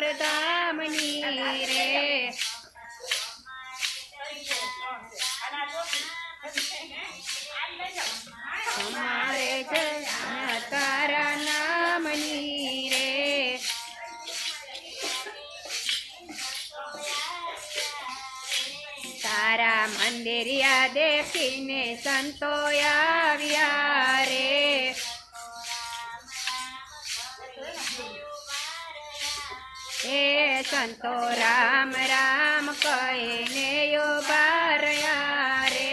વીરપુર ધામની રે અમારે જયા તારા નામની રે તારા મંદિરિયા દેખીને સંતો આવ્યા રે હે સંતો રામ રામ કહીને ઉભા રહ્યા રે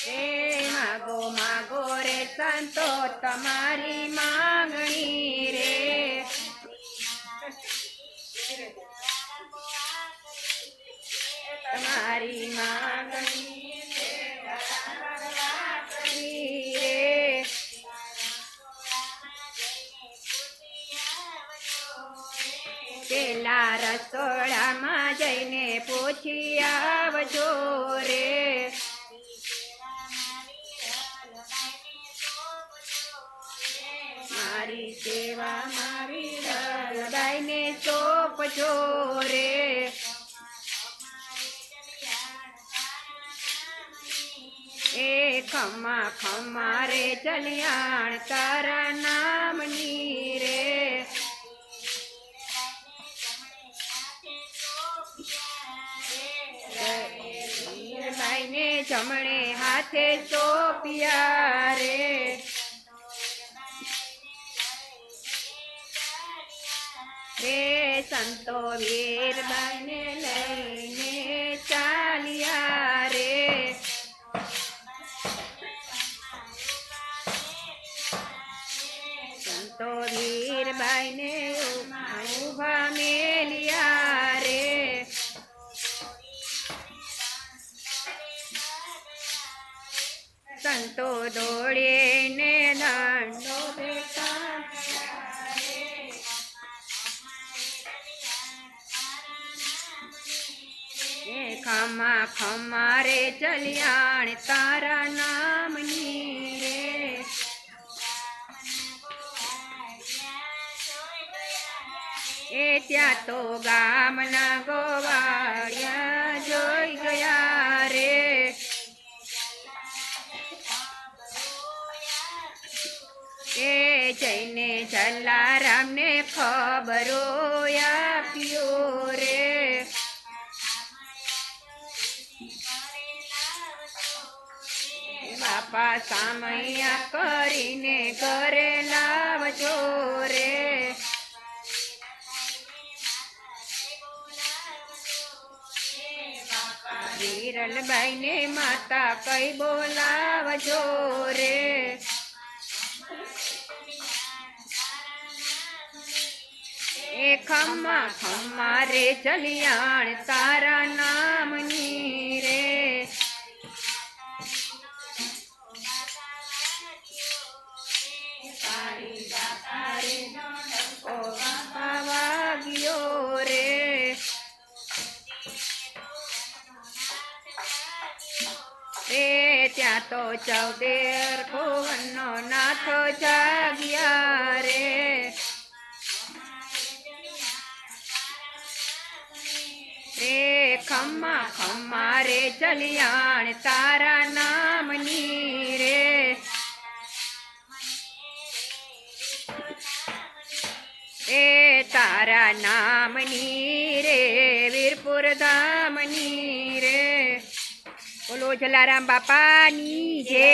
હે માગો માગો રે સંતો તમારી માંગણી રે તમારી માંગણી રે પેલા રસોડામાં જઈને પૂછી આવજો રે મારી સેવા મારી હૃદયને સોંપજો રે એ ખમ્મા ખમ્મા રે ચલિયાણ તારા નામની રે વીરબાઈને જમણે હાથે સોંપ્યા રે રે સંતો વીરબાઈને લઈને ચાલ્યા રે સંતો વીરબાઈને ઉભા મેલ્યા રે સંતો દોડીને દાંડો દેતા ખમ્મા ખમ્મા રે ચલિયાણ તારા નામની રે એ ત્યાં તો ગામના ગોવાળિયા જોઈ ગયા રે એ જઈને જલારામને ખબરો આપ્યો રે બાપા સામૈયા કરીને ઘરે લાવજો રે વીરલબાઈને માતા કઈ બોલાવજો રે એ ખમ્મા ખમ્મા રે ચલિયાણ તારા નામની રે વાગ્યો રે ત્યાં તો 14 ભુવનનો નાથ જાગ્યા રે ખમ્મા ખમ્મા રે ચલિયાણ તારા નામની રે એ તારા નામની રે વીરપુર ધામની રે બોલો જલારામ બાપાની જય।